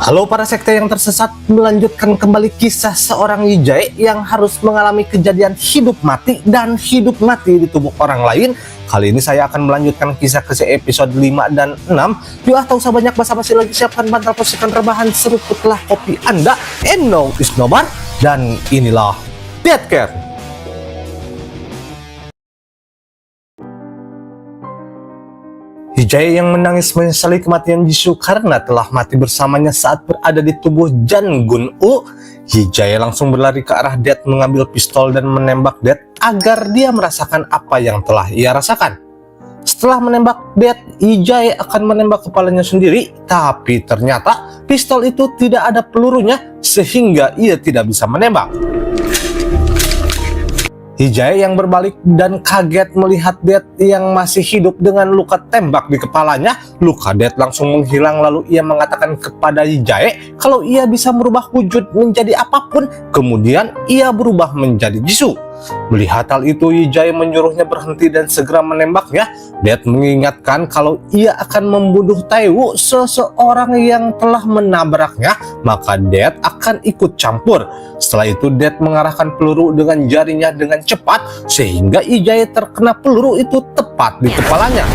Halo para sekte yang tersesat, melanjutkan kembali kisah seorang Yijai yang harus mengalami kejadian hidup mati dan hidup mati di tubuh orang lain. Kali ini saya akan melanjutkan kisah ke episode 5 dan 6. Yuk tak usah banyak basa-basi lagi, siapkan bantal, posisikan rebahan, seruputlah kopi Anda. And no is no bar, dan inilah Deadcat. Yijai yang menangis menyesali kematian Jisoo karena telah mati bersamanya saat berada di tubuh Jang Gun-woo. Yijai langsung berlari ke arah Dead mengambil pistol dan menembak Dead agar dia merasakan apa yang telah ia rasakan. Setelah menembak Dead, Yijai akan menembak kepalanya sendiri, tapi ternyata pistol itu tidak ada pelurunya sehingga ia tidak bisa menembak. Yijai yang berbalik dan kaget melihat Dead yang masih hidup dengan luka tembak di kepalanya. Luka Dead langsung menghilang, lalu ia mengatakan kepada Yijai kalau ia bisa merubah wujud menjadi apapun. Kemudian ia berubah menjadi Jisoo. Melihat hal itu, Yijai menyuruhnya berhenti dan segera menembaknya. Dead mengingatkan kalau ia akan membunuh Taewoo, seseorang yang telah menabraknya, maka Dead akan ikut campur. Setelah itu Dead mengarahkan peluru dengan jarinya dengan cepat sehingga Yijai terkena peluru itu tepat di kepalanya.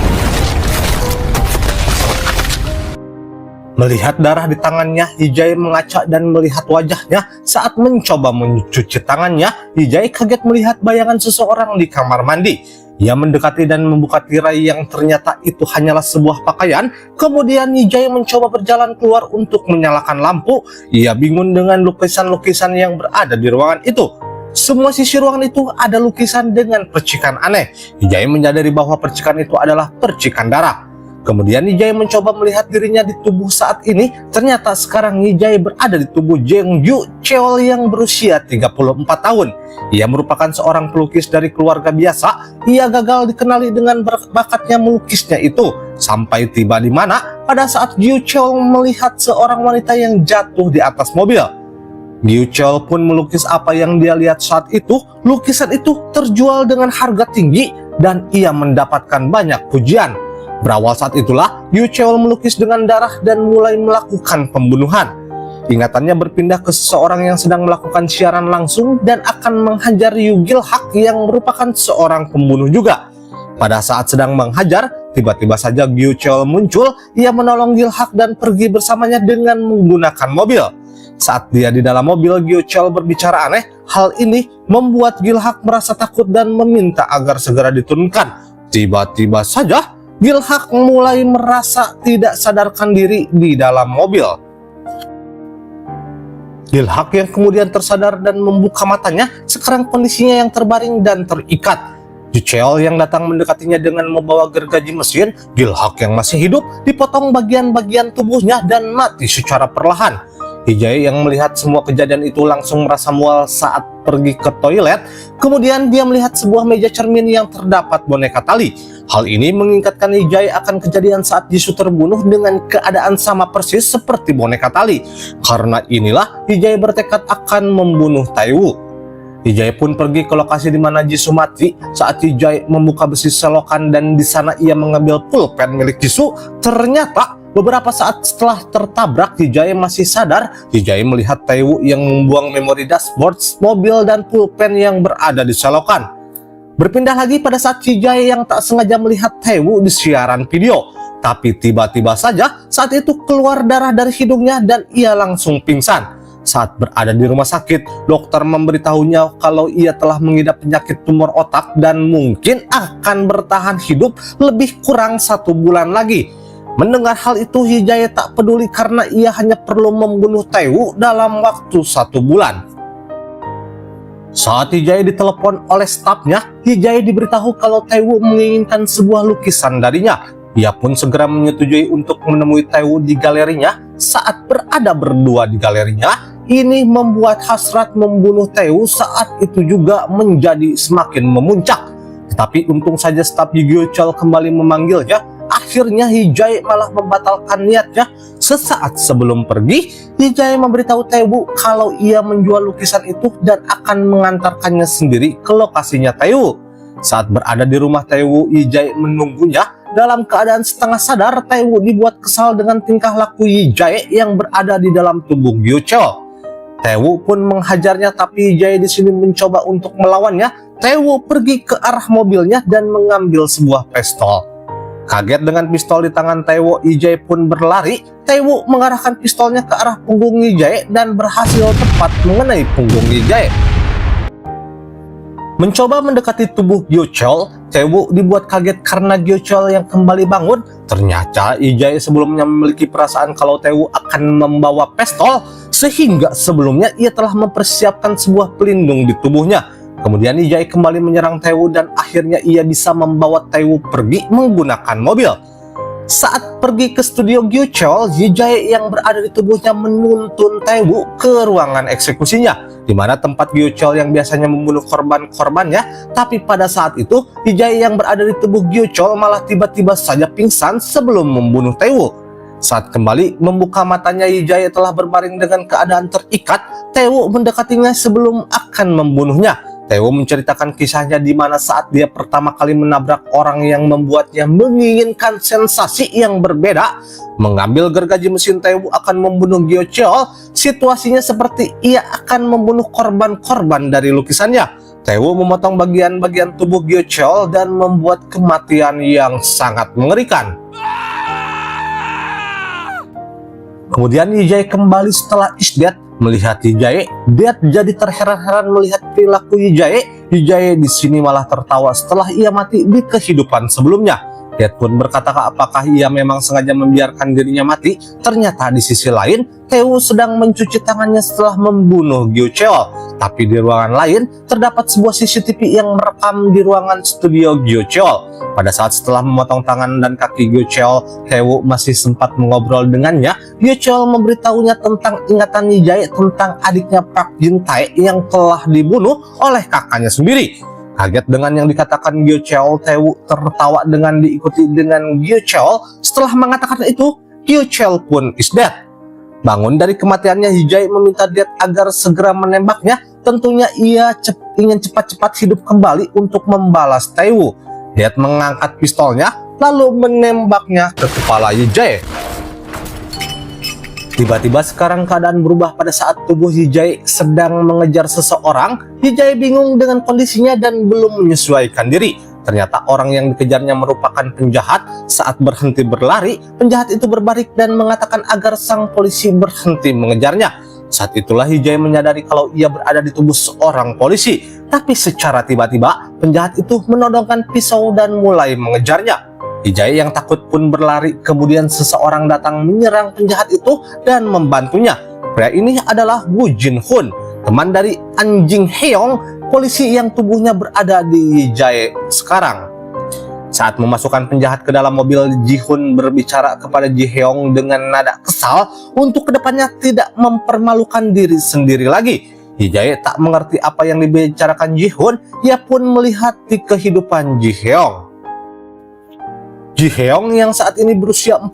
Melihat darah di tangannya, Yijai mengaca dan melihat wajahnya. Saat mencoba mencuci tangannya, Yijai kaget melihat bayangan seseorang di kamar mandi. Ia mendekati dan membuka tirai yang ternyata itu hanyalah sebuah pakaian. Kemudian Yijai mencoba berjalan keluar untuk menyalakan lampu. Ia bingung dengan lukisan-lukisan yang berada di ruangan itu. Semua sisi ruangan itu ada lukisan dengan percikan aneh. Yijai menyadari bahwa percikan itu adalah percikan darah. Kemudian Yijai mencoba melihat dirinya di tubuh saat ini. Ternyata sekarang Yijai berada di tubuh Jang Yu Cheol yang berusia 34 tahun. Ia merupakan seorang pelukis dari keluarga biasa. Ia gagal dikenali dengan bakatnya melukisnya itu. Sampai tiba di mana pada saat Yu Cheol melihat seorang wanita yang jatuh di atas mobil. Yu Cheol pun melukis apa yang dia lihat saat itu. Lukisan itu terjual dengan harga tinggi dan ia mendapatkan banyak pujian. Berawal saat itulah, Yu Cheol melukis dengan darah dan mulai melakukan pembunuhan. Ingatannya berpindah ke seseorang yang sedang melakukan siaran langsung dan akan menghajar Yu Gil-hak yang merupakan seorang pembunuh juga. Pada saat sedang menghajar, tiba-tiba saja Yu Cheol muncul. Ia menolong Gil-hak dan pergi bersamanya dengan menggunakan mobil. Saat dia di dalam mobil, Yu Cheol berbicara aneh. Hal ini membuat Gil-hak merasa takut dan meminta agar segera diturunkan. Tiba-tiba saja Gil-hak mulai merasa tidak sadarkan diri di dalam mobil. Gil-hak yang kemudian tersadar dan membuka matanya, sekarang kondisinya yang terbaring dan terikat. Yu Cheol yang datang mendekatinya dengan membawa gergaji mesin. Gil-hak yang masih hidup dipotong bagian-bagian tubuhnya dan mati secara perlahan. Yijai yang melihat semua kejadian itu langsung merasa mual saat pergi ke toilet. Kemudian dia melihat sebuah meja cermin yang terdapat boneka tali. Hal ini mengingatkan Yijai akan kejadian saat Jisoo terbunuh dengan keadaan sama persis seperti boneka tali. Karena inilah Yijai bertekad akan membunuh Taewoo. Yijai pun pergi ke lokasi di mana Jisoo mati. Saat Yijai membuka besi selokan dan di sana ia mengambil pulpen milik Jisoo, ternyata beberapa saat setelah tertabrak, Yijai masih sadar. Yijai melihat Taewoo yang membuang memori dashboard, mobil, dan pulpen yang berada di selokan. Berpindah lagi pada saat Yijai yang tak sengaja melihat Taewoo di siaran video. Tapi tiba-tiba saja saat itu keluar darah dari hidungnya dan ia langsung pingsan. Saat berada di rumah sakit, dokter memberitahunya kalau ia telah mengidap penyakit tumor otak dan mungkin akan bertahan hidup lebih kurang 1 bulan lagi. Mendengar hal itu, Yijai tak peduli karena ia hanya perlu membunuh Taewoo dalam waktu 1 bulan. Saat Yijai ditelepon oleh stafnya, Yijai diberitahu kalau Taewoo menginginkan sebuah lukisan darinya. Ia pun segera menyetujui untuk menemui Taewoo di galerinya. Saat berada berdua di galerinya, ini membuat hasrat membunuh Taewoo saat itu juga menjadi semakin memuncak. Tetapi untung saja staf Yu Cheol kembali memanggilnya. Akhirnya Yijai malah membatalkan niatnya. Sesaat sebelum pergi, Yijai memberitahu Taewoo kalau ia menjual lukisan itu dan akan mengantarkannya sendiri ke lokasinya Taewoo. Saat berada di rumah Taewoo, Yijai menunggunya dalam keadaan setengah sadar, Taewook dibuat kesal dengan tingkah laku Yi Jae yang berada di dalam tubuh Gyo Cheol. Taewook pun menghajarnya, tapi Yi Jae di sini mencoba untuk melawannya. Taewook pergi ke arah mobilnya dan mengambil sebuah pistol. Kaget dengan pistol di tangan Taewook, Yi Jae pun berlari. Taewook mengarahkan pistolnya ke arah punggung Yi Jae dan berhasil tepat mengenai punggung Yi Jae. Mencoba mendekati tubuh Gyo Cheol, Taewook dibuat kaget karena Gyo Cheol yang kembali bangun. Ternyata Yi Jae sebelumnya memiliki perasaan kalau Taewook akan membawa pistol, sehingga sebelumnya ia telah mempersiapkan sebuah pelindung di tubuhnya. Kemudian Yi Jae kembali menyerang Taewook dan akhirnya ia bisa membawa Taewook pergi menggunakan mobil. Saat pergi ke studio Gyo Cheol, Yi Jae yang berada di tubuhnya menuntun Taewook ke ruangan eksekusinya, di mana tempat Gyo Cheol yang biasanya membunuh korban-korbannya. Tapi pada saat itu, Yi Jae yang berada di tubuh Gyo Cheol malah tiba-tiba saja pingsan sebelum membunuh Taewook. Saat kembali membuka matanya, Yi Jae telah berbaring dengan keadaan terikat. Taewook mendekatinya sebelum akan membunuhnya. Taewook menceritakan kisahnya di mana saat dia pertama kali menabrak orang yang membuatnya menginginkan sensasi yang berbeda. Mengambil gergaji mesin, Taewook akan membunuh Gyo Cheol. Situasinya seperti ia akan membunuh korban-korban dari lukisannya. Taewook memotong bagian-bagian tubuh Gyo Cheol dan membuat kematian yang sangat mengerikan. Kemudian Yi Jae kembali setelah is dead. Melihat Yi Jae, Dead jadi terheran-heran melihat perilaku Yi Jae. Yi Jae di sini malah tertawa setelah ia mati di kehidupan sebelumnya. Dead pun berkata apakah ia memang sengaja membiarkan dirinya mati. Ternyata di sisi lain, Taewook sedang mencuci tangannya setelah membunuh Gyo Cheol. Tapi di ruangan lain, terdapat sebuah CCTV yang merekam di ruangan studio Gyo Cheol. Pada saat setelah memotong tangan dan kaki Gyo Cheol, Taewook masih sempat mengobrol dengannya. Gyo Cheol memberitahunya tentang ingatan Yi Jae tentang adiknya Park Jin Tae yang telah dibunuh oleh kakaknya sendiri. Kaget dengan yang dikatakan Gyo Cheol, Taewook tertawa dengan diikuti dengan Gyo Cheol. Setelah mengatakan itu, Gyo Cheol pun is dead. Bangun dari kematiannya, Yi Jae meminta Dead agar segera menembaknya. Tentunya ia ingin cepat-cepat hidup kembali untuk membalas Taewook. Dead mengangkat pistolnya lalu menembaknya ke kepala Yi Jae. Tiba-tiba sekarang keadaan berubah pada saat tubuh Yi Jae sedang mengejar seseorang. Yi Jae bingung dengan kondisinya dan belum menyesuaikan diri. Ternyata orang yang dikejarnya merupakan penjahat. Saat berhenti berlari, penjahat itu berbalik dan mengatakan agar sang polisi berhenti mengejarnya. Saat itulah Yi Jae menyadari kalau ia berada di tubuh seorang polisi. Tapi secara tiba-tiba, penjahat itu menodongkan pisau dan mulai mengejarnya. Yi Jae yang takut pun berlari, kemudian seseorang datang menyerang penjahat itu dan membantunya. Pria ini adalah Woo Jin Hoon, teman dari An Jing Heong, polisi yang tubuhnya berada di Yi Jae sekarang. Saat memasukkan penjahat ke dalam mobil, Ji Hoon berbicara kepada Ji Heong dengan nada kesal untuk kedepannya tidak mempermalukan diri sendiri lagi. Yi Jae tak mengerti apa yang dibicarakan Ji Hoon, ia pun melihat di kehidupan Ji Heong. Ji Heong yang saat ini berusia 42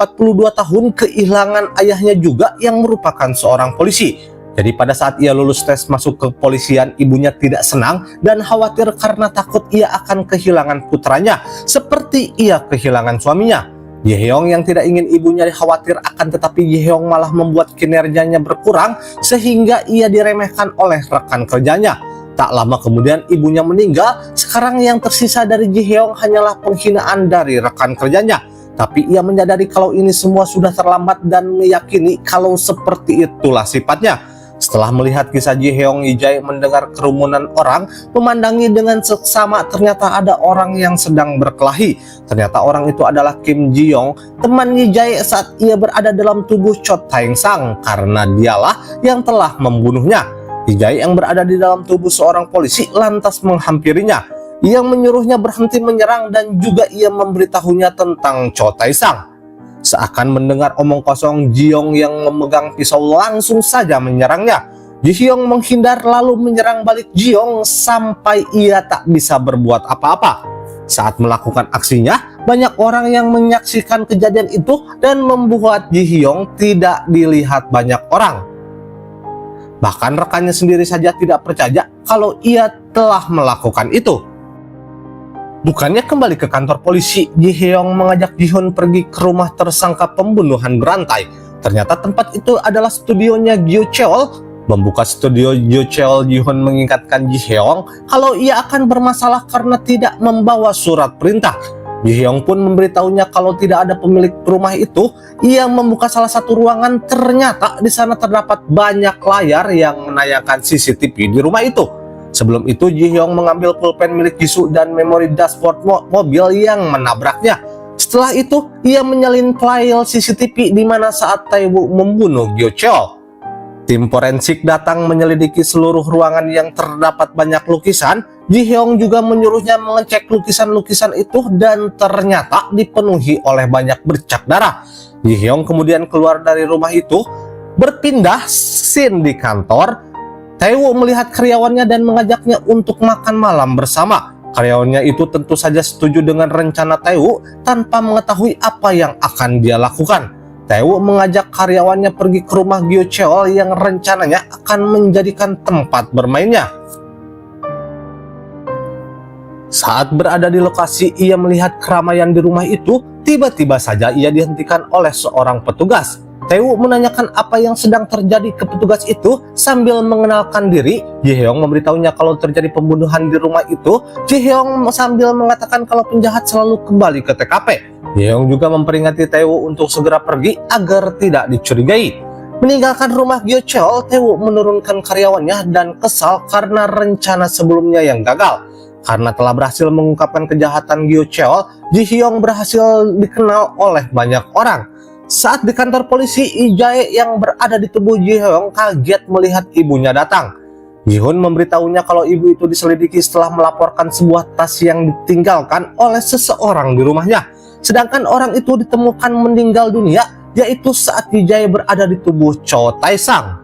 tahun kehilangan ayahnya juga yang merupakan seorang polisi. Jadi pada saat ia lulus tes masuk ke kepolisian, ibunya tidak senang dan khawatir karena takut ia akan kehilangan putranya seperti ia kehilangan suaminya. Ji Heong yang tidak ingin ibunya khawatir akan tetapi Ji Heong malah membuat kinerjanya berkurang sehingga ia diremehkan oleh rekan kerjanya. Tak lama kemudian ibunya meninggal. Sekarang yang tersisa dari Ji Heong hanyalah penghinaan dari rekan kerjanya. Tapi ia menyadari kalau ini semua sudah terlambat dan meyakini kalau seperti itulah sifatnya. Setelah melihat kisah Ji Heong, Yi Jae mendengar kerumunan orang memandangi dengan seksama. Ternyata ada orang yang sedang berkelahi. Ternyata orang itu adalah Kim Ji Yong, teman Yi Jae saat ia berada dalam tubuh Cho Tae Sang, karena dialah yang telah membunuhnya. Yi Jae yang berada di dalam tubuh seorang polisi lantas menghampirinya. Ia menyuruhnya berhenti menyerang dan juga ia memberitahunya tentang Cho Tae Sang. Seakan mendengar omong kosong, Ji Yong yang memegang pisau langsung saja menyerangnya. Ji Hyong menghindar lalu menyerang balik Ji Yong sampai ia tak bisa berbuat apa-apa. Saat melakukan aksinya, banyak orang yang menyaksikan kejadian itu dan membuat Ji Hyong tidak dilihat banyak orang. Bahkan rekannya sendiri saja tidak percaya kalau ia telah melakukan itu. Bukannya kembali ke kantor polisi, Ji Hyung mengajak Ji Hoon pergi ke rumah tersangka pembunuhan berantai. Ternyata tempat itu adalah studionya Gyo Cheol. Membuka studio Gyo Cheol, Ji Hoon mengingatkan Ji Hyung kalau ia akan bermasalah karena tidak membawa surat perintah. Ji Hyung pun memberitahunya kalau tidak ada pemilik rumah itu. Ia membuka salah satu ruangan, ternyata di sana terdapat banyak layar yang menayangkan CCTV di rumah itu. Sebelum itu, Ji Hyung mengambil pulpen milik Jisoo dan memori dashboard mobil yang menabraknya. Setelah itu, ia menyalin file CCTV di mana saat Tae-woo membunuh Gyo Cheol. Tim forensik datang menyelidiki seluruh ruangan yang terdapat banyak lukisan. Ji Hyung juga menyuruhnya mengecek lukisan-lukisan itu dan ternyata dipenuhi oleh banyak bercak darah. Ji Hyung kemudian keluar dari rumah itu. Berpindah scene di kantor, Tae-woo melihat karyawannya dan mengajaknya untuk makan malam bersama. Karyawannya itu tentu saja setuju dengan rencana Tae-woo tanpa mengetahui apa yang akan dia lakukan. Tae-woo mengajak karyawannya pergi ke rumah Gyo Cheol yang rencananya akan menjadikan tempat bermainnya. Saat berada di lokasi, ia melihat keramaian di rumah itu. Tiba-tiba saja ia dihentikan oleh seorang petugas. Tae-woo menanyakan apa yang sedang terjadi ke petugas itu. Sambil mengenalkan diri, Ji Hyung memberitahunya kalau terjadi pembunuhan di rumah itu. Ji Hyung sambil mengatakan kalau penjahat selalu kembali ke TKP. Ji Hyung juga memperingati Tae-woo untuk segera pergi agar tidak dicurigai. Meninggalkan rumah Gyo Cheol, Tae-woo menurunkan karyawannya dan kesal karena rencana sebelumnya yang gagal. Karena telah berhasil mengungkapkan kejahatan Gyo Cheol, Ji Hyung berhasil dikenal oleh banyak orang. Saat di kantor polisi, Lee Jae yang berada di tubuh Ji Hyung kaget melihat ibunya datang. Ji Hoon memberitahunya kalau ibu itu diselidiki setelah melaporkan sebuah tas yang ditinggalkan oleh seseorang di rumahnya. Sedangkan orang itu ditemukan meninggal dunia, yaitu saat Lee Jae berada di tubuh Cho Tae-sang.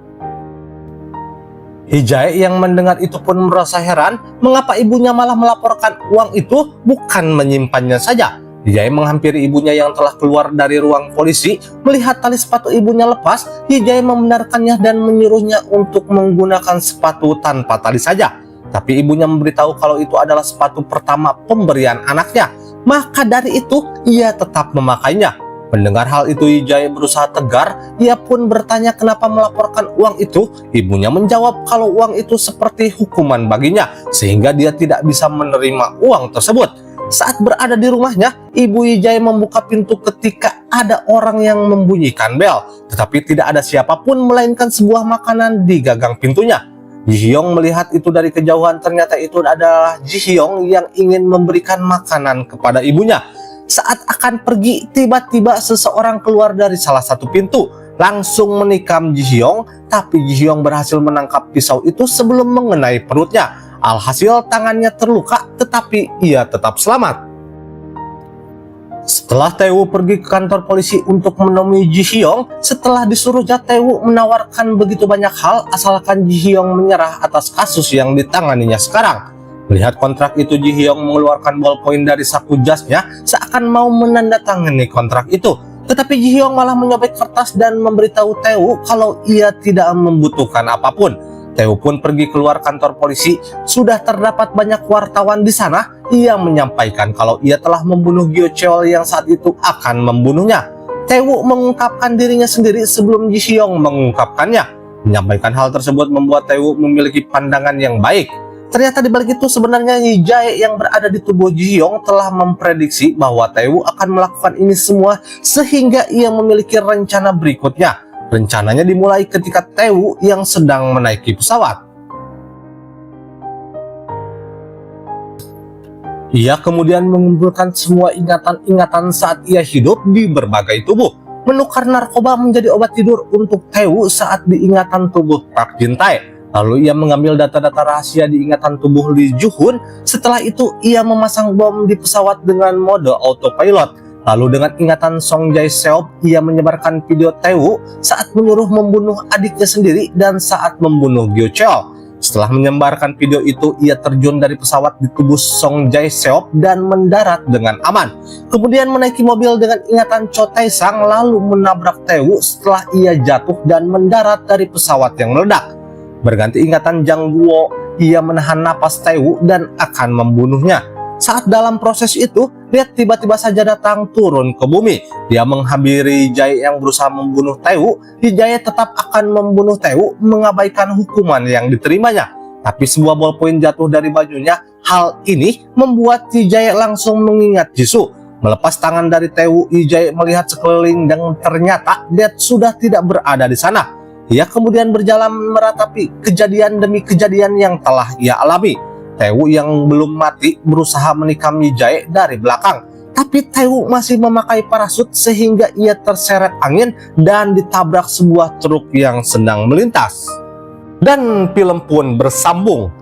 Lee Jae yang mendengar itu pun merasa heran mengapa ibunya malah melaporkan uang itu, bukan menyimpannya saja. Lee Jae menghampiri ibunya yang telah keluar dari ruang polisi. Melihat tali sepatu ibunya lepas, Lee Jae membenarkannya dan menyuruhnya untuk menggunakan sepatu tanpa tali saja. Tapi ibunya memberitahu kalau itu adalah sepatu pertama pemberian anaknya. Maka dari itu, ia tetap memakainya. Mendengar hal itu, Lee Jae berusaha tegar. Ia pun bertanya kenapa melaporkan uang itu. Ibunya menjawab kalau uang itu seperti hukuman baginya, sehingga dia tidak bisa menerima uang tersebut. Saat berada di rumahnya, Ibu Lee Jae membuka pintu ketika ada orang yang membunyikan bel. Tetapi tidak ada siapapun melainkan sebuah makanan di gagang pintunya. Ji Hyung melihat itu dari kejauhan, ternyata itu adalah Ji Hyung yang ingin memberikan makanan kepada ibunya. Saat akan pergi, tiba-tiba seseorang keluar dari salah satu pintu, langsung menikam Ji Hyung, tapi Ji Hyung berhasil menangkap pisau itu sebelum mengenai perutnya. Alhasil tangannya terluka, tetapi ia tetap selamat. Setelah Tae-woo pergi ke kantor polisi untuk menemui Ji Hyung, setelah disuruhnya Tae-woo menawarkan begitu banyak hal asalkan Ji Hyung menyerah atas kasus yang ditanganinya sekarang. Melihat kontrak itu, Ji Hyung mengeluarkan ballpoint dari saku jasnya seakan mau menandatangani kontrak itu. Tetapi Ji Hyung malah menyobek kertas dan memberitahu Tae-woo kalau ia tidak membutuhkan apapun. Tae-woo pun pergi keluar kantor polisi. Sudah terdapat banyak wartawan di sana. Ia menyampaikan kalau ia telah membunuh Gyo Cheol yang saat itu akan membunuhnya. Tae-woo mengungkapkan dirinya sendiri sebelum Ji Hyung mengungkapkannya. Menyampaikan hal tersebut membuat Tae-woo memiliki pandangan yang baik. Ternyata di balik itu sebenarnya Lee Jae yang berada di tubuh Ji Hyung telah memprediksi bahwa Tae-woo akan melakukan ini semua sehingga ia memiliki rencana berikutnya. Rencananya dimulai ketika Tae-woo yang sedang menaiki pesawat. Ia kemudian mengumpulkan semua ingatan-ingatan saat ia hidup di berbagai tubuh. Menukar narkoba menjadi obat tidur untuk Tae-woo saat di ingatan tubuh Park Jin Tae. Lalu ia mengambil data-data rahasia di ingatan tubuh Lee Ju-hoon. Setelah itu ia memasang bom di pesawat dengan mode autopilot. Lalu dengan ingatan Song Jae-seop, ia menyebarkan video Tae-woo saat menyuruh membunuh adiknya sendiri dan saat membunuh Gyo Cheol. Setelah menyebarkan video itu, ia terjun dari pesawat di tubuh Song Jae-seop dan mendarat dengan aman. Kemudian menaiki mobil dengan ingatan Cho Tae-sang lalu menabrak Tae-woo setelah ia jatuh dan mendarat dari pesawat yang meledak. Berganti ingatan Jang Guo, ia menahan napas Tae-woo dan akan membunuhnya. Saat dalam proses itu, dia tiba-tiba saja datang turun ke bumi. Dia menghampiri Jae yang berusaha membunuh Taewoo. Jae tetap akan membunuh Taewoo, mengabaikan hukuman yang diterimanya. Tapi sebuah ballpoint jatuh dari bajunya. Hal ini membuat Jae langsung mengingat Jisoo. Melepas tangan dari Taewoo, Jae melihat sekeliling dan ternyata Death sudah tidak berada di sana. Ia kemudian berjalan meratapi kejadian demi kejadian yang telah ia alami. Taewoo yang belum mati berusaha menikam Jae dari belakang. Tapi Taewoo masih memakai parasut sehingga ia terseret angin dan ditabrak sebuah truk yang sedang melintas. Dan film pun bersambung.